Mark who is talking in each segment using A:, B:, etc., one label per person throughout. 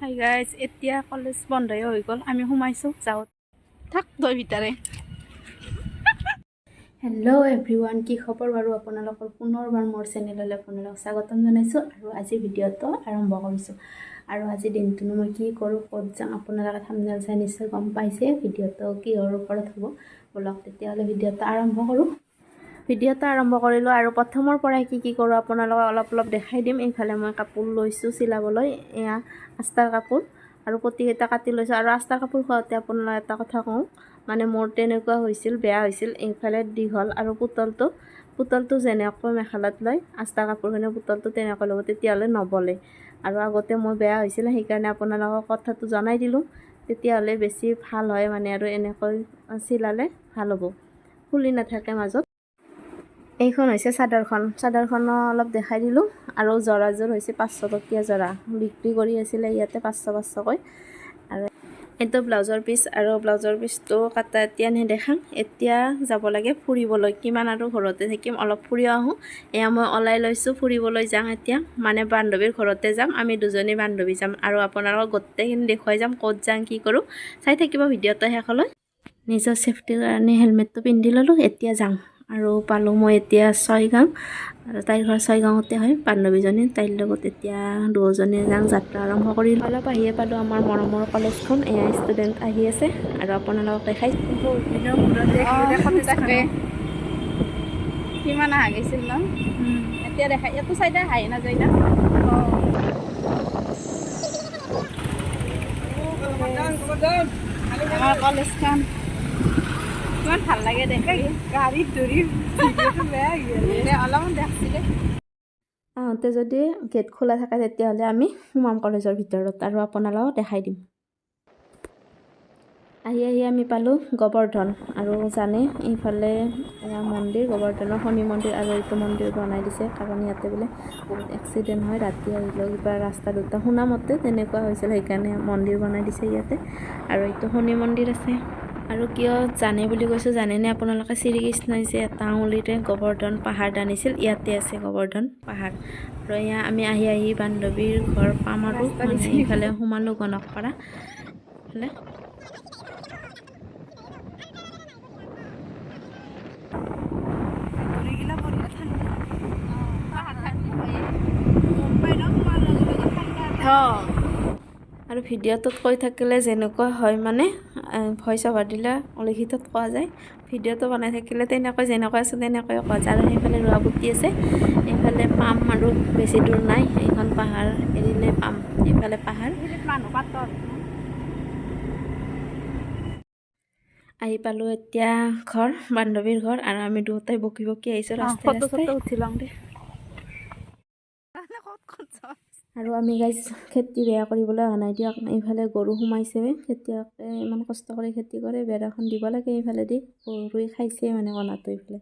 A: Hi guys, এতিয়া college বন্ধই হৈ গ'ল। আমি সোমাইছোঁ, যাওঁ থাক তই ভিতৰে। হেল্ল' এভৰিৱান, কি খবৰ বাৰু আপোনালোকৰ? পুনৰবাৰ মোৰ চেনেললৈ আপোনালোকক স্বাগতম জনাইছোঁ আৰু আজি ভিডিঅ'টো আৰম্ভ কৰিছোঁ। আৰু আজি দিনটোনো মই কি কৰোঁ, ক'ত যাওঁ, আপোনালোকে থাম্বনেল চাই নিশ্চয় গম পাইছে ভিডিঅ'টো কিহৰ ওপৰত হ'ব। ব'লক তেতিয়াহ'লে ভিডিঅ'টো আৰম্ভ কৰোঁ। ভিডিঅ'টো আৰম্ভ কৰিলোঁ আৰু প্ৰথমৰ পৰাই কি কৰোঁ আপোনালোকক অলপ দেখাই দিম। এইফালে মই কাপোৰ লৈছোঁ চিলাবলৈ, এয়া আস্তাৰ কাপোৰ আৰু পতিকেইটা কাটি লৈছোঁ। আৰু আস্তাৰ কাপোৰ খোৱাওঁতে আপোনালোক এটা কথা কওঁ, মানে মোৰ তেনেকুৱা হৈছিল, বেয়া হৈছিল। এইফালে দীঘল আৰু পুতলটো যেনেকৈ মেখেলাত লয় আস্তাৰ কাপোৰখিনি পুতলটো তেনেকৈ ল'ব, তেতিয়াহ'লে নবলে। আৰু আগতে মোৰ বেয়া হৈছিল, সেইকাৰণে আপোনালোকক কথাটো জনাই দিলোঁ, তেতিয়াহ'লে বেছি ভাল হয় মানে। আৰু এনেকৈ চিলালে ভাল হ'ব, খুলি নাথাকে মাজত। এইখন হৈছে চাদৰখনো অলপ দেখাই দিলোঁ। আৰু জৰাযোৰ হৈছে 500 টকীয়া জৰা, বিক্ৰী কৰি আছিলে ইয়াতে 500কৈ। আৰু এইটো ব্লাউজৰ পিচ, আৰু ব্লাউজৰ পিচটো কাটা এতিয়া নেদেখাম। এতিয়া যাব লাগে ফুৰিবলৈ, কিমান আৰু ঘৰতে থাকিম, অলপ ফুৰি আহোঁ। এয়া মই ওলাই লৈছোঁ, ফুৰিবলৈ যাম এতিয়া, মানে বান্ধৱীৰ ঘৰতে যাম। আমি দুজনী বান্ধৱী যাম আৰু আপোনালোকক গোটেইখিনি দেখুৱাই যাম, ক'ত যাম কি কৰোঁ। চাই থাকিব ভিডিঅ'টো শেষলৈ। নিজৰ ছেফটিৰ কাৰণে হেলমেটটো পিন্ধি ল'লোঁ, এতিয়া যাম। আৰু পালোঁ মই এতিয়া ছয়গাঁও, আৰু তাইৰ ঘৰ ছয়গাঁৱতে হয় বান্ধৱীজনী। তাইৰ লগত এতিয়া দুয়োজনে যাওঁ, যাত্ৰা আৰম্ভ কৰিলোঁ। অলপ আহিয়ে পালোঁ আমাৰ মৰমৰ কলেজখন। এয়া ষ্টুডেণ্ট আহি আছে আৰু আপোনালোকক দেখাই কিমান আহা গৈছিল ন। এতিয়া দেখাই, এইটো চাইডে আহাই নাযায় না। আমাৰ কলেজখন ইমান ভাল লাগে দেখি। গাড়ীত ধৰি অলপমান দেখছিলে। আহোঁতে যদি গেট খোলা থাকে তেতিয়াহ'লে আমি সোমাম কলেজৰ ভিতৰত আৰু আপোনালোকক দেখাই দিম। আহি আমি পালোঁ গোবৰ্ধন। আৰু জানে এইফালে এয়া মন্দিৰ, গোবৰ্ধনৰ শনি মন্দিৰ। আৰু এইটো মন্দিৰ বনাই দিছে কাৰণ ইয়াতে বোলে বহুত এক্সিডেণ্ট হয়, ৰাতি আহিলেও কিবা ৰাস্তা দুটা শুনামতে তেনেকুৱা হৈছিল, সেইকাৰণে মন্দিৰ বনাই দিছে ইয়াতে। আৰু এইটো শনি মন্দিৰ আছে। আৰু কিয় জানে বুলি কৈছোঁ জানেনে আপোনালোকে, শ্ৰীকৃষ্ণই যে এটা আঙুলিৰে গোবৰ্ধন পাহাৰ দানিছিল, ইয়াতে আছে গোবৰ্ধন পাহাৰ। আৰু এয়া আমি আহি বান্ধৱীৰ ঘৰ পাম আৰু মানে এইফালে সোমালোঁ গণকপাৰা এইফালে। আৰু ভিডিঅ'টোত কৈ থাকিলে যেনেকুৱা হয়, মানে ভইচ অভাৰ দিলে লিখিতত কোৱা যায়, ভিডিঅ'টো বনাই থাকিলে তেনেকৈ যেনেকৈ আছে তেনেকৈ কোৱা যায়। আৰু সেইফালে ৰোৱাবতী আছে, এইফালে পাম আৰু বেছি দূৰ নাই, এইখন পাহাৰ এৰিলে পাম, এইফালে পাহাৰ। আহি পালোঁ এতিয়া ঘৰ, বান্ধৱীৰ ঘৰ। আৰু আমি দুয়োটাই বকি আহিছোঁ ৰাস্তাই উঠি লওঁ দে। আৰু আমি গাইজ খেতি বেয়া কৰিবলৈ অহা নাই দিয়ক। এইফালে গৰু সোমাইছে, খেতিয়কে ইমান কষ্ট কৰি খেতি কৰে, বেৰাখন দিব লাগে এইফালেদি। গৰুৱে খাইছে মানে কণাটো এইফালে।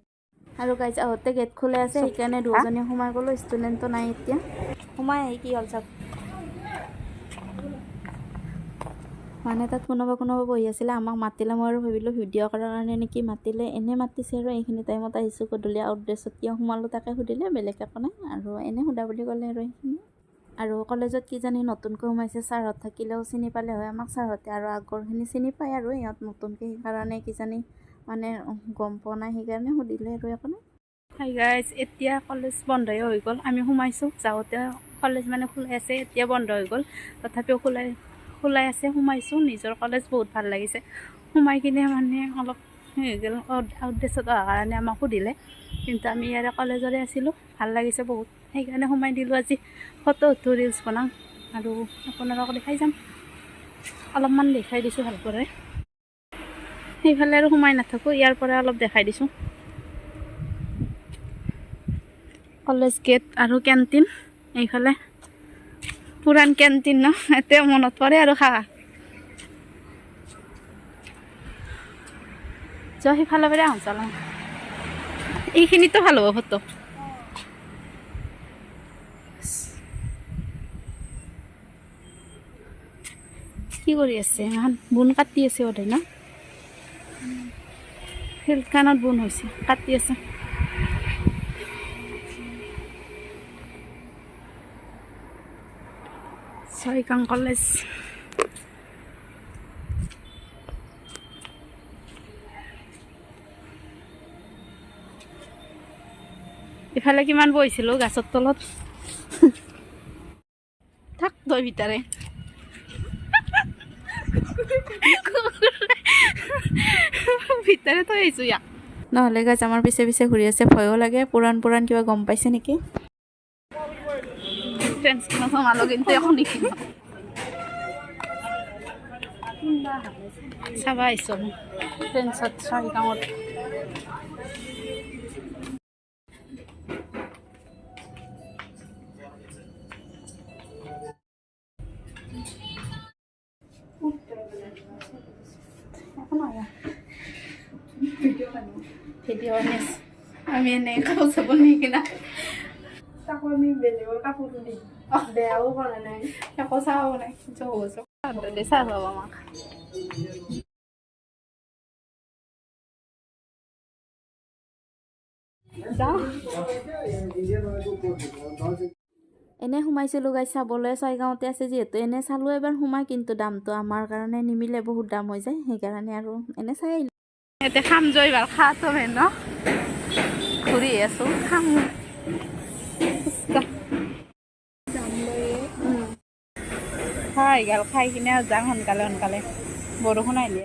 A: আৰু গাইজ আহোঁতে গেট খোলা আছে, সেইকাৰণে দুজনী সোমাই গ'লোঁ, ষ্টুডেণ্টটো নাই এতিয়া। সোমাই আহি কি হ'ল চাওক, মানে তাত কোনোবা বহি আছিলে, আমাক মাতিলে। মই আৰু ভাবিলোঁ ভিডিঅ' কৰাৰ কাৰণে নেকি মাতিলে, এনেই মাতিছে। আৰু এইখিনি টাইমত আহিছোঁ, গধূলি আউটড্ৰেছত কিয় সোমালোঁ তাকে সুধিলে, বেলেগ একো নাই। আৰু এনেই সোধা বুলি ক'লে আৰু এইখিনি। আৰু কলেজত কিজানি নতুনকৈ সোমাইছে, ছাৰহঁত থাকিলেও চিনি পালে হয় আমাক ছাৰহঁতে, আৰু আগৰখিনি চিনি পায়। আৰু ইহঁত নতুনকৈ সেইকাৰণে কিজানি মানে গম পোৱা নাই, সেইকাৰণে সুধিলে আৰু একো নাই। হাই গাইজ, এতিয়া কলেজ বন্ধই হৈ গ'ল। আমি সোমাইছোঁ, যাওঁতে কলেজ মানে খোলাই আছে, এতিয়া বন্ধ হৈ গ'ল, তথাপিও খোলাই আছে। সোমাইছোঁ, নিজৰ কলেজ বহুত ভাল লাগিছে। সোমাই কিনে মানে অলপ হৈ গ'ল, আউটড্ৰেছত অহাৰ কাৰণে আমাক সুধিলে, কিন্তু আমি ইয়াৰে কলেজৰে আছিলোঁ, ভাল লাগিছে বহুত, সেইকাৰণে সোমাই দিলোঁ। আজি ফটো উঠোঁ, ৰিলচ বনাওঁ, আৰু আপোনালোকক দেখাই যাম। অলপমান দেখাই দিছোঁ ভালকৈ, সেইফালে আৰু সোমাই নাথাকোঁ, ইয়াৰ পৰা অলপ দেখাই দিছোঁ। কলেজ গেট আৰু কেণ্টিন এইফালে, পুৰাণ কেণ্টিন ন, এতিয়া মনত পৰে আৰু খাৱা। যোৱা সিফালে পৰা আহোঁ চলাওঁ, এইখিনিতো ভাল হ'ব ফটো। কি কৰি আছে, বোন কাটি আছে বোধ হয় ন, ফিল্ডখনত বোন হৈছে, কাটি আছে। ছয়গাঁও কলেজ ইফালে কিমান বহিছিলোঁ গাছৰ তলত থাক তই ভিতৰে ভিতৰে তই আহিছোঁ ইয়াক নহ'লে গাছ আমাৰ পিছে পিছে ঘূৰি আছে ভয়ো লাগে পুৰাণ কিবা গম পাইছে নেকি ট্ৰেন্সখনো সোমালো কিন্তু এখন নিকিন চাবা আহিছোঁ ট্ৰেন্সত ছয়গাঁৱত ভিডিঅ' আনিছোঁ আমি এনেই কাপোৰ চাপোৰ নি কিনা
B: তাকো আমি বেলেগৰ কাপোৰটো দিম বেয়াও কৰা নাই
A: একো চাওঁ নাই চাহ পাব আমাক এনে সোমাইছিলোঁ গাই চাবলৈ ছয়গাঁৱতে আছে যিহেতু এনে চালোঁ এবাৰ সোমাই কিন্তু দামটো আমাৰ কাৰণে নিমিলে বহুত দাম হৈ যায় সেইকাৰণে আৰু এনে চাই আহিলোঁ ইয়াতে খাম জয় ভাল খাটো ন ঘূৰি আছোঁ খাম খাই গাল খাই কিনে যাম সোনকালে বৰষুণ আহিলে